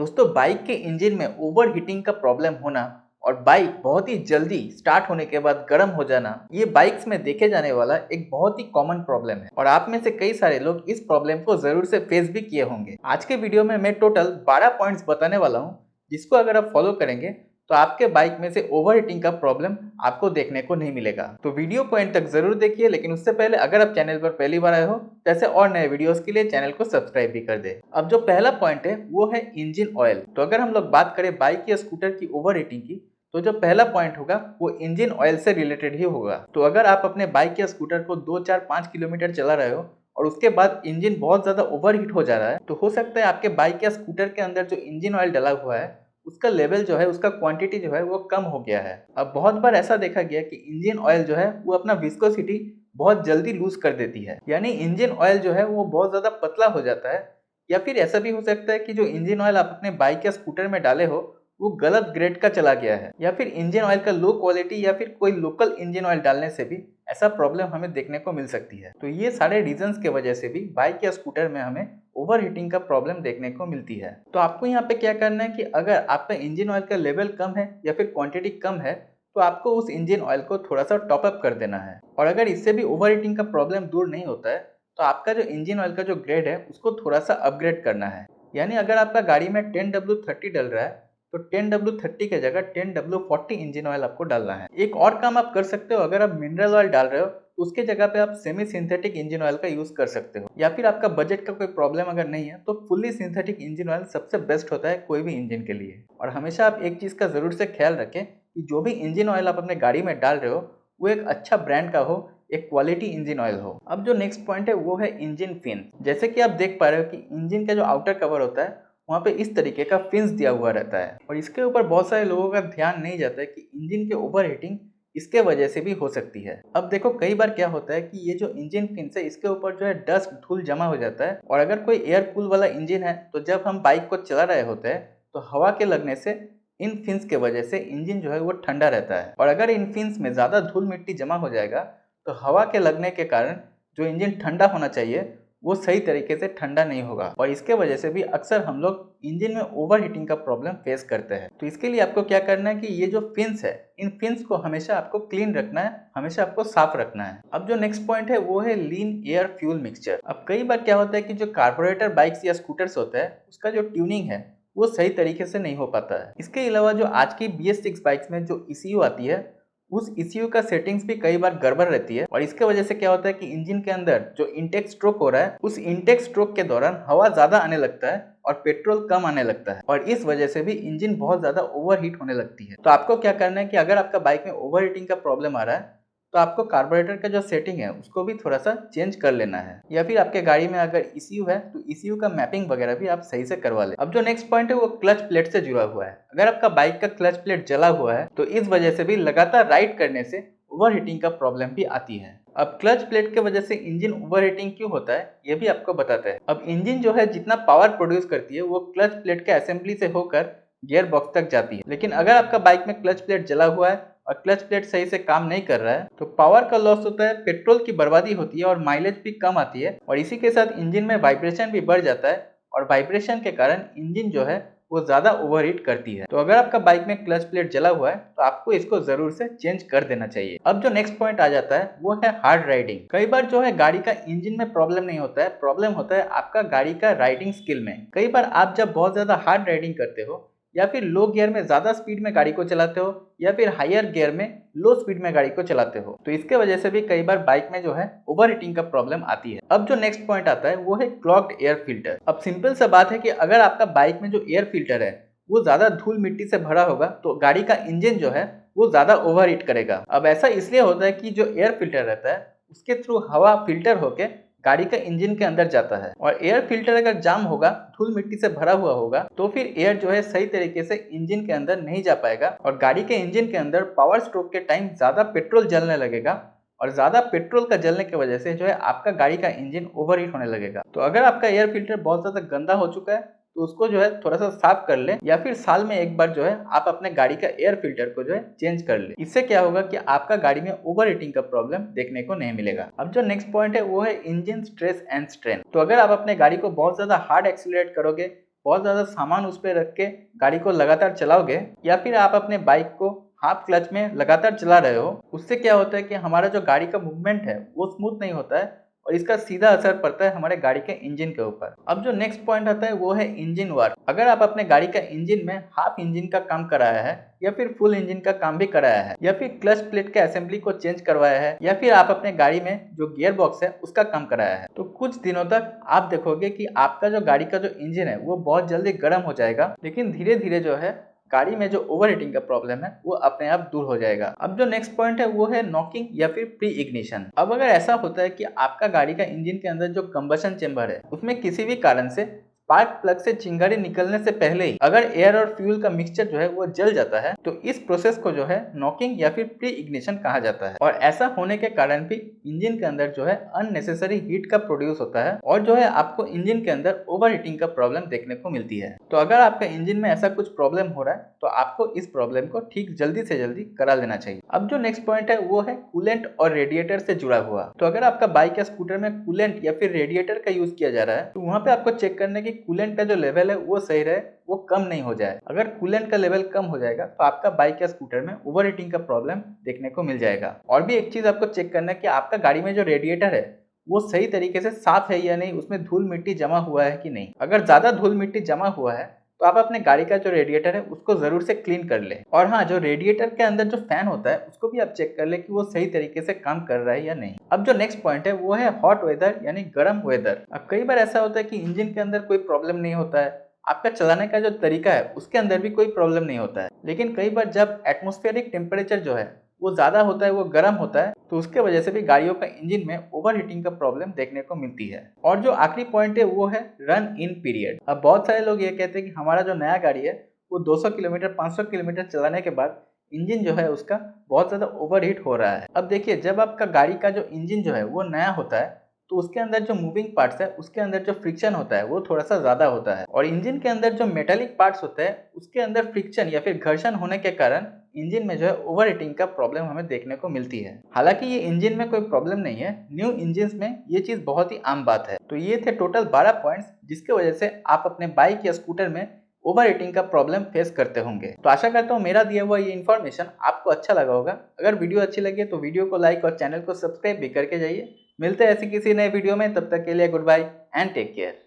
दोस्तों बाइक के इंजन में ओवर हीटिंग का प्रॉब्लम होना और बाइक बहुत ही जल्दी स्टार्ट होने के बाद गर्म हो जाना, ये बाइक्स में देखे जाने वाला एक बहुत ही कॉमन प्रॉब्लम है और आप में से कई सारे लोग इस प्रॉब्लम को जरूर से फेस भी किए होंगे। आज के वीडियो में मैं टोटल 12 पॉइंट्स बताने वाला हूँ, जिसको अगर आप फॉलो करेंगे तो आपके बाइक में से ओवर हीटिंग का प्रॉब्लम आपको देखने को नहीं मिलेगा। तो वीडियो को एंड तक जरूर देखिए, लेकिन उससे पहले अगर आप चैनल पर पहली बार आए हो तो ऐसे और नए वीडियोस के लिए चैनल को सब्सक्राइब भी कर दे। अब जो पहला पॉइंट है वो है इंजन ऑयल। तो अगर हम लोग बात करें बाइक या स्कूटर की ओवर हीटिंग की, तो जो पहला पॉइंट होगा वो इंजन ऑयल से रिलेटेड ही होगा। तो अगर आप अपने बाइक या स्कूटर को 2 4 5 किलोमीटर चला रहे हो और उसके बाद इंजन बहुत ज्यादा ओवरहीट हो जा रहा है, तो हो सकता है आपके बाइक या स्कूटर के अंदर जो इंजन ऑयल डला हुआ है उसका लेवल जो है, उसका क्वांटिटी जो है वो कम हो गया है। अब बहुत बार ऐसा देखा गया कि इंजन ऑयल जो है वो अपना विस्कोसिटी बहुत जल्दी लूज कर देती है, यानी इंजन ऑयल जो है वो बहुत ज्यादा पतला हो जाता है। या फिर ऐसा भी हो सकता है कि जो इंजन ऑयल आप अपने बाइक या स्कूटर में डाले हो वो गलत ग्रेड का चला गया है, या फिर इंजन ऑयल का लो क्वालिटी या फिर कोई लोकल इंजन ऑयल डालने से भी ऐसा प्रॉब्लम हमें देखने को मिल सकती है। तो ये सारे रीजंस के वजह से भी बाइक या स्कूटर में हमें ओवर हीटिंग का प्रॉब्लम देखने को मिलती है। तो आपको यहाँ पे क्या करना है कि अगर आपका इंजन ऑयल का लेवल कम है या फिर क्वांटिटी कम है, तो आपको उस इंजन ऑयल को थोड़ा सा टॉप अप कर देना है। और अगर इससे भी ओवर हीटिंग का प्रॉब्लम दूर नहीं होता है, तो आपका जो इंजन ऑयल का जो ग्रेड है उसको थोड़ा सा अपग्रेड करना है। यानी अगर आपका गाड़ी में 10W30 डल रहा है, तो 10W30 की जगह 10W40 इंजन ऑयल आपको डालना है। एक और काम आप कर सकते हो, अगर आप मिनरल ऑयल डाल रहे हो तो उसके जगह पे आप सेमी सिंथेटिक इंजन ऑयल का यूज कर सकते हो। या फिर आपका बजट का कोई प्रॉब्लम अगर नहीं है तो फुल्ली सिंथेटिक इंजन ऑयल सबसे बेस्ट होता है कोई भी इंजन के लिए। और हमेशा आप एक चीज का जरूर से ख्याल रखें कि जो भी इंजन ऑयल आप अपने गाड़ी में डाल रहे हो वो एक अच्छा ब्रांड का हो, एक क्वालिटी इंजन ऑयल हो। अब जो नेक्स्ट पॉइंट है वो है इंजन फिन। जैसे कि आप देख पा रहे हो कि इंजन का जो आउटर कवर होता है वहाँ पे इस तरीके का फिन्स दिया हुआ रहता है, और इसके ऊपर बहुत सारे लोगों का ध्यान नहीं जाता है कि इंजन के ओवर हीटिंग इसके वजह से भी हो सकती है। अब देखो कई बार क्या होता है कि ये जो इंजन फिन्स है इसके ऊपर जो है डस्ट धूल जमा हो जाता है, और अगर कोई एयर कूल वाला इंजन है तो जब हम बाइक को चला रहे होते हैं तो हवा के लगने से इन फिन्स के वजह से इंजन जो है वो ठंडा रहता है। और अगर इन फिन्स में ज्यादा धूल मिट्टी जमा हो जाएगा तो हवा के लगने के कारण जो इंजन ठंडा होना चाहिए वो सही तरीके से ठंडा नहीं होगा, और इसके वजह से भी अक्सर हम लोग इंजन में ओवर हीटिंग का प्रॉब्लम फेस करते हैं। तो इसके लिए आपको क्या करना है कि ये जो फिन्स है इन फिन्स को हमेशा आपको क्लीन रखना है, हमेशा आपको साफ रखना है। अब जो नेक्स्ट पॉइंट है वो है लीन एयर फ्यूल मिक्सचर। अब कई बार क्या होता है कि जो कार्बोरेटर बाइक्स या स्कूटर्स होता है उसका जो ट्यूनिंग है वो सही तरीके से नहीं हो पाता है। इसके अलावा जो आज की BS6 बाइक्स में जो ECU आती है उस ECU का सेटिंग्स भी कई बार गड़बड़ रहती है, और इसके वजह से क्या होता है कि इंजन के अंदर जो इनटेक स्ट्रोक हो रहा है उस इनटेक स्ट्रोक के दौरान हवा ज्यादा आने लगता है और पेट्रोल कम आने लगता है, और इस वजह से भी इंजन बहुत ज्यादा ओवरहीट होने लगती है। तो आपको क्या करना है कि अगर आपका बाइक में ओवरहीटिंग का प्रॉब्लम आ रहा है तो आपको कार्बोरेटर का जो सेटिंग है उसको भी थोड़ा सा चेंज कर लेना है, या फिर आपके गाड़ी में अगर ECU है तो ECU का मैपिंग वगैरह भी आप सही से करवा ले। अब जो नेक्स्ट पॉइंट है वो क्लच प्लेट से जुड़ा हुआ है। अगर आपका बाइक का क्लच प्लेट जला हुआ है तो इस वजह से भी लगातार राइड करने से ओवरहीटिंग का प्रॉब्लम भी आती है। अब क्लच प्लेट के वजह से इंजन ओवरहीटिंग क्यों होता है ये भी आपको बताते हैं। अब इंजन जो है जितना पावर प्रोड्यूस करती है वो क्लच प्लेट के असेंबली से होकर गियर बॉक्स तक जाती है, लेकिन अगर आपका बाइक में क्लच प्लेट जला हुआ है और क्लच प्लेट सही से काम नहीं कर रहा है तो पावर का लॉस होता है, पेट्रोल की बर्बादी होती है और माइलेज भी कम आती है, और इसी के साथ इंजन में वाइब्रेशन भी बढ़ जाता है, और वाइब्रेशन के कारण इंजन जो है वो ज्यादा ओवरहीट करती है। तो अगर आपका बाइक में क्लच प्लेट जला हुआ है तो आपको इसको जरूर से चेंज कर देना चाहिए। अब जो नेक्स्ट पॉइंट आ जाता है वो है हार्ड राइडिंग। कई बार जो है गाड़ी का इंजन में प्रॉब्लम नहीं होता है, प्रॉब्लम होता है आपका गाड़ी का राइडिंग स्किल में। कई बार आप जब बहुत ज्यादा हार्ड राइडिंग करते हो या फिर लो गियर में ज्यादा स्पीड में गाड़ी को चलाते हो या फिर हायर गियर में लो स्पीड में गाड़ी को चलाते हो, तो इसके वजह से भी कई बार बाइक में जो है ओवर हीटिंग का प्रॉब्लम आती है। अब जो नेक्स्ट पॉइंट आता है वो है क्लॉग्ड एयर फिल्टर। अब सिंपल सा बात है कि अगर आपका बाइक में जो एयर फिल्टर है वो ज्यादा धूल मिट्टी से भरा होगा तो गाड़ी का इंजन जो है वो ज्यादा ओवर हीट करेगा। अब ऐसा इसलिए होता है कि जो एयर फिल्टर रहता है उसके थ्रू हवा फिल्टर होके गाड़ी का इंजन के अंदर जाता है, और एयर फिल्टर अगर जाम होगा, धूल मिट्टी से भरा हुआ होगा, तो फिर एयर जो है सही तरीके से इंजन के अंदर नहीं जा पाएगा, और गाड़ी के इंजन के अंदर पावर स्ट्रोक के टाइम ज्यादा पेट्रोल जलने लगेगा, और ज्यादा पेट्रोल का जलने की वजह से जो है आपका गाड़ी का इंजन ओवरहीट होने लगेगा। तो अगर आपका एयर फिल्टर बहुत ज्यादा गंदा हो चुका है तो उसको जो है थोड़ा सा साफ कर ले, या फिर साल में एक बार जो है आप अपने गाड़ी का एयर फिल्टर को जो है चेंज कर ले। इससे क्या होगा कि आपका गाड़ी में ओवर हीटिंग का प्रॉब्लम देखने को नहीं मिलेगा। अब जो नेक्स्ट पॉइंट है वो है इंजन स्ट्रेस एंड स्ट्रेन। तो अगर आप अपने गाड़ी को बहुत ज्यादा हार्ड एक्सीलरेट करोगे बहुत ज़्यादा सामान उस पे रख के गाड़ी को लगातार चलाओगे, या फिर आप अपने बाइक को हाफ क्लच में लगातार चला रहे हो, उससे क्या होता है कि हमारा जो गाड़ी का मूवमेंट है वो स्मूथ नहीं होता है और इसका सीधा असर पड़ता है हमारे गाड़ी के इंजन के ऊपर। अब जो नेक्स्ट पॉइंट आता है वो है इंजन वर्क। अगर आप अपने गाड़ी का इंजन में हाफ इंजन का काम कराया है या फिर फुल इंजन का काम भी कराया है, या फिर क्लच प्लेट के असेंबली को चेंज करवाया है, या फिर आप अपने गाड़ी में जो गियर बॉक्स है उसका काम कराया है, तो कुछ दिनों तक आप देखोगे कि आपका जो गाड़ी का जो इंजन है वो बहुत जल्दी गर्म हो जाएगा, लेकिन धीरे धीरे जो है गाड़ी में जो ओवर हीटिंग का प्रॉब्लम है वो अपने आप दूर हो जाएगा। अब जो नेक्स्ट पॉइंट है वो है नॉकिंग या फिर प्री इग्निशन। अब अगर ऐसा होता है कि आपका गाड़ी का इंजन के अंदर जो कंबशन चेंबर है उसमें किसी भी कारण से स्पार्क प्लग से चिंगारी निकलने से पहले ही अगर एयर और फ्यूल का मिक्सचर जो है वो जल जाता है, तो इस प्रोसेस को जो है नॉकिंग या फिर प्री इग्निशन कहा जाता है। और ऐसा होने के कारण भी इंजन के अंदर जो है अननेसेसरी हीट का प्रोड्यूस होता है और जो है आपको इंजन के अंदर ओवर हीटिंग का प्रॉब्लम देखने को मिलती है। तो अगर आपका इंजन में ऐसा कुछ प्रॉब्लम हो रहा है तो आपको इस प्रॉब्लम को ठीक जल्दी से जल्दी करा लेना चाहिए। अब जो नेक्स्ट पॉइंट है वो है कूलेंट और रेडिएटर से जुड़ा हुआ। तो अगर आपका बाइक या स्कूटर में कूलेंट या फिर रेडिएटर का यूज किया जा रहा है तो वहां पे आपको चेक करने की कूलेंट का जो लेवल है वो सही रहे, वो कम नहीं हो जाए। अगर कूलेंट का लेवल कम हो जाएगा तो आपका बाइक या स्कूटर में ओवर हीटिंग का प्रॉब्लम देखने को मिल जाएगा। और भी एक चीज आपको चेक करना है कि आपका गाड़ी में जो रेडिएटर है वो सही तरीके से साफ है या नहीं, उसमें धूल मिट्टी जमा हुआ है कि नहीं। अगर ज्यादा धूल मिट्टी जमा हुआ है तो आप अपने गाड़ी का जो रेडिएटर है उसको जरूर से क्लीन कर ले। और हाँ, जो रेडिएटर के अंदर जो फैन होता है उसको भी आप चेक कर ले कि वो सही तरीके से काम कर रहा है या नहीं। अब जो नेक्स्ट पॉइंट है वो है हॉट वेदर यानी गर्म वेदर। अब कई बार ऐसा होता है कि इंजन के अंदर कोई प्रॉब्लम नहीं होता है, आपका चलाने का जो तरीका है उसके अंदर भी कोई प्रॉब्लम नहीं होता है, लेकिन कई बार जब एटमॉस्फेरिक टेम्परेचर जो है वो ज्यादा होता है, वो गर्म होता है, तो उसके वजह से भी गाड़ियों का इंजन में ओवर हीटिंग का प्रॉब्लम देखने को मिलती है। और जो आखिरी पॉइंट है वो है रन इन पीरियड। अब बहुत सारे लोग ये कहते हैं कि हमारा जो नया गाड़ी है वो 200 किलोमीटर 500 किलोमीटर चलाने के बाद इंजन जो है उसका बहुत ज्यादा ओवर हीट हो रहा है। अब देखिए, जब आपका गाड़ी का जो इंजन जो है वो नया होता है तो उसके अंदर जो मूविंग पार्ट्स है उसके अंदर जो फ्रिक्शन होता है वो थोड़ा सा ज्यादा होता है, और इंजन के अंदर जो मेटालिक पार्ट्स होते हैं उसके अंदर फ्रिक्शन या फिर घर्षण होने के कारण इंजन में जो है ओवर हीटिंग का प्रॉब्लम हमें देखने को मिलती है। हालांकि ये इंजन में कोई प्रॉब्लम नहीं है, न्यू इंजन में ये चीज बहुत ही आम बात है। तो ये थे टोटल 12 पॉइंट्स जिसके वजह से आप अपने बाइक या स्कूटर में ओवर हीटिंग का प्रॉब्लम फेस करते होंगे। तो आशा करता हूँ मेरा दिया हुआ ये इन्फॉर्मेशन आपको अच्छा लगा होगा। अगर वीडियो अच्छी लगी तो वीडियो को लाइक और चैनल को सब्सक्राइब भी करके जाइए। मिलते हैं ऐसी किसी नए वीडियो में, तब तक के लिए goodbye and take care.